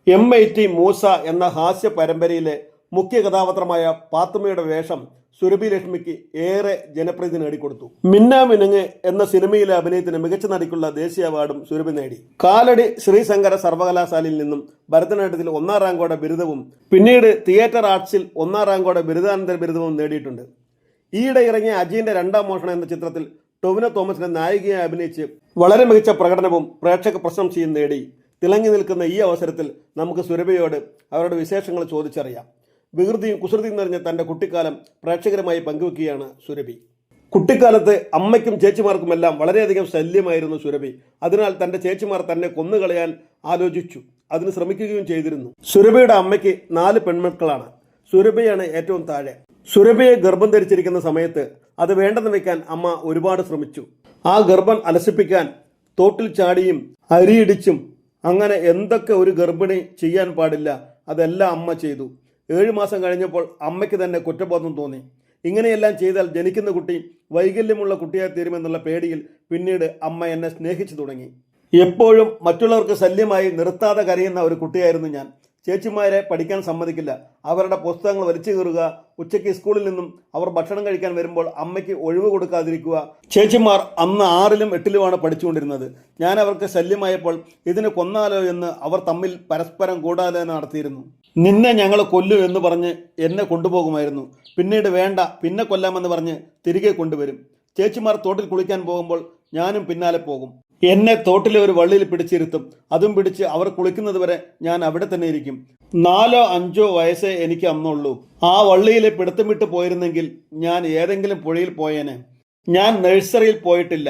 M.I.T. Musa എന്ന ഹാസ്യ പരമ്പരയിലെ മുഖ്യ കഥാപാത്രമായ പാത്തുമ്മയുടെ വേഷം സുരഭി ലക്ഷ്മിക്ക് ഏറെ ജനപ്രീതി നേടിക്കൊടുത്തു. മിന്നാ മിനുങ്ങ് എന്ന സിനിമയിലെ അഭിനയത്തിന് മികച്ച നടിക്കുള്ള ദേശീയ അവാർഡും സുരഭി നേടി. കാലടി ശ്രീശങ്കര സർവകലാശാലയിൽ നിന്നും ഭരതനാട്യത്തിൽ 1ാം റാങ്കോടെ ബിരുദവും പിന്നീട് തിയേറ്റർ ആർട്സിൽ 1ാം റാങ്കോടെ ബിരുദാനന്തര ബിരുദവും നേടിയിട്ടുണ്ട്. ഈയിടെ ഇറങ്ങിയ അജീന്റെ 2ാം മോഷണം എന്ന ചിത്രത്തിൽ ടൊവിനോ തോമസിനെ നായികയായി അഭിനയിച്ച് വളരെ മികച്ച പ്രകടനവും പ്രേക്ഷക പ്രശംസയും നേടി. തിളങ്ങി നിൽക്കുന്ന ഈ അവസരത്തിൽ നമുക്ക് സുരഭിയോട് അവരുടെ വിശേഷങ്ങൾ ചോദിച്ചറിയാം. വികൃതിയും കുസൃതിയും നിറഞ്ഞ തൻ്റെ കുട്ടിക്കാലം പ്രേക്ഷകരുമായി പങ്കുവെക്കുകയാണ് സുരഭി. കുട്ടിക്കാലത്ത് അമ്മയ്ക്കും ചേച്ചിമാർക്കുമെല്ലാം വളരെയധികം ശല്യമായിരുന്നു സുരഭി. അതിനാൽ തൻ്റെ ചേച്ചിമാർ തന്നെ കൊന്നുകളയാൻ ആലോചിച്ചു. അതിന് ശ്രമിക്കുകയും ചെയ്തിരുന്നു. സുരഭിയുടെ അമ്മയ്ക്ക് 4 പെൺമക്കളാണ്. സുരഭിയാണ് ഏറ്റവും താഴെ. സുരഭിയെ ഗർഭം ധരിച്ചിരിക്കുന്ന സമയത്ത് അത് വേണ്ടെന്ന് വെക്കാൻ അമ്മ ഒരുപാട് ശ്രമിച്ചു. ആ ഗർഭം അലസിപ്പിക്കാൻ തോട്ടിൽ ചാടിയും അരിയിടിച്ചും അങ്ങനെ എന്തൊക്കെ ഒരു ഗർഭിണി ചെയ്യാൻ പാടില്ല അതെല്ലാം അമ്മ ചെയ്തു. 7 മാസം കഴിഞ്ഞപ്പോൾ അമ്മയ്ക്ക് തന്നെ കുറ്റബോധം തോന്നി. ഇങ്ങനെയെല്ലാം ചെയ്താൽ ജനിക്കുന്ന കുട്ടി വൈകല്യമുള്ള കുട്ടിയായി തീരുമെന്നുള്ള പേടിയിൽ പിന്നീട് അമ്മ എന്നെ സ്നേഹിച്ചു തുടങ്ങി. എപ്പോഴും മറ്റുള്ളവർക്ക് ശല്യമായി നിർത്താതെ കരയുന്ന ഒരു കുട്ടിയായിരുന്നു ഞാൻ. ചേച്ചിമാരെ പഠിക്കാൻ സമ്മതിക്കില്ല. അവരുടെ പുസ്തകങ്ങൾ വലിച്ചു കീറുക, ഉച്ചയ്ക്ക് സ്കൂളിൽ നിന്നും അവർ ഭക്ഷണം കഴിക്കാൻ വരുമ്പോൾ അമ്മയ്ക്ക് ഒഴിവ് കൊടുക്കാതിരിക്കുക. ചേച്ചിമാർ അന്ന് 6ലും 8ലുമാണ് പഠിച്ചുകൊണ്ടിരുന്നത്. ഞാൻ അവർക്ക് ശല്യമായപ്പോൾ ഇതിന് കൊന്നാലോ എന്ന് അവർ തമ്മിൽ പരസ്പരം കൂടാലോചന നടത്തിയിരുന്നു. നിന്നെ ഞങ്ങൾ കൊല്ലു എന്ന് പറഞ്ഞ് എന്നെ കൊണ്ടുപോകുമായിരുന്നു. പിന്നീട് വേണ്ട, പിന്നെ കൊല്ലാമെന്ന് പറഞ്ഞ് തിരികെ കൊണ്ടുവരും. ചേച്ചിമാർ തോട്ടിൽ കുളിക്കാൻ പോകുമ്പോൾ ഞാനും പിന്നാലെ പോകും. എന്നെ തോട്ടിലെ ഒരു വള്ളിയിൽ പിടിച്ചിരുത്തും. അതും പിടിച്ച് അവർ കുളിക്കുന്നത് വരെ ഞാൻ അവിടെ തന്നെ ഇരിക്കും. 4ഓ 5ഓ വയസ്സേ എനിക്ക് അന്നുള്ളൂ. ആ വള്ളിയിലെ പിടുത്തം വിട്ട് പോയിരുന്നെങ്കിൽ ഞാൻ ഏതെങ്കിലും പുഴയിൽ പോയേനെ. ഞാൻ നഴ്സറിയിൽ പോയിട്ടില്ല.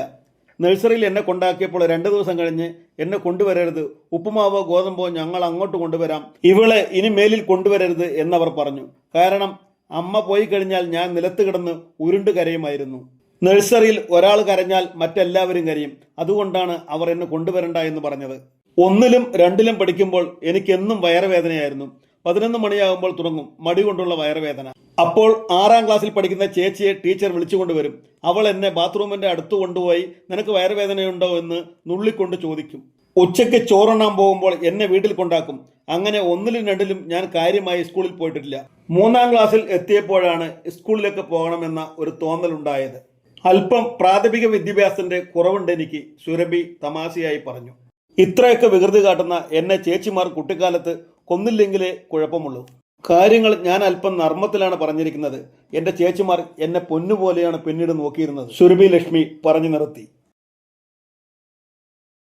നഴ്സറിയിൽ എന്നെ കൊണ്ടാക്കിയപ്പോൾ 2 ദിവസം കഴിഞ്ഞ് എന്നെ കൊണ്ടുവരരുത്, ഉപ്പുമാവോ ഗോതമ്പോ ഞങ്ങൾ അങ്ങോട്ട് കൊണ്ടുവരാം, ഇവളെ ഇനി മേലിൽ കൊണ്ടുവരരുത് എന്നവർ പറഞ്ഞു. കാരണം അമ്മ പോയി കഴിഞ്ഞാൽ ഞാൻ നിലത്ത് കിടന്ന് ഉരുണ്ട് കരയുമായിരുന്നു. നഴ്സറിയിൽ ഒരാൾ കരഞ്ഞാൽ മറ്റെല്ലാവരും കരയും. അതുകൊണ്ടാണ് അവർ എന്നെ കൊണ്ടുവരണ്ട എന്ന് പറഞ്ഞത്. 1ലും 2ലും പഠിക്കുമ്പോൾ എനിക്കെന്നും വയറുവേദനയായിരുന്നു. 11 മണിയാകുമ്പോൾ തുടങ്ങും മടി കൊണ്ടുള്ള വയറുവേദന. അപ്പോൾ 6ാം ക്ലാസ്സിൽ പഠിക്കുന്ന ചേച്ചിയെ ടീച്ചർ വിളിച്ചുകൊണ്ടുവരും. അവൾ എന്നെ ബാത്റൂമിന്റെ അടുത്ത് കൊണ്ടുപോയി നിനക്ക് വയറുവേദനയുണ്ടോ എന്ന് നുള്ളിക്കൊണ്ട് ചോദിക്കും. ഉച്ചയ്ക്ക് ചോറുണ്ണാൻ പോകുമ്പോൾ എന്നെ വീട്ടിൽ കൊണ്ടാക്കും. അങ്ങനെ 1ലും 2ലും ഞാൻ കാര്യമായി സ്കൂളിൽ പോയിട്ടില്ല. 3ാം ക്ലാസ്സിൽ എത്തിയപ്പോഴാണ് സ്കൂളിലേക്ക് പോകണമെന്ന ഒരു തോന്നലുണ്ടായത്. അല്പം പ്രാഥമിക വിദ്യാഭ്യാസത്തിന്റെ കുറവുണ്ട് എനിക്ക്, സുരഭി തമാശയായി പറഞ്ഞു. ഇത്രയൊക്കെ വികൃതി കാട്ടുന്ന എന്നെ ചേച്ചിമാർ കുട്ടിക്കാലത്ത് കൊന്നില്ലെങ്കിലേ കുഴപ്പമുള്ളൂ. കാര്യങ്ങൾ ഞാൻ അല്പം നർമ്മത്തിലാണ് പറഞ്ഞിരിക്കുന്നത്. എന്റെ ചേച്ചിമാർ എന്നെ പൊന്നുപോലെയാണ് പിന്നീട് നോക്കിയിരുന്നത്, സുരഭി ലക്ഷ്മി പറഞ്ഞു നിർത്തി.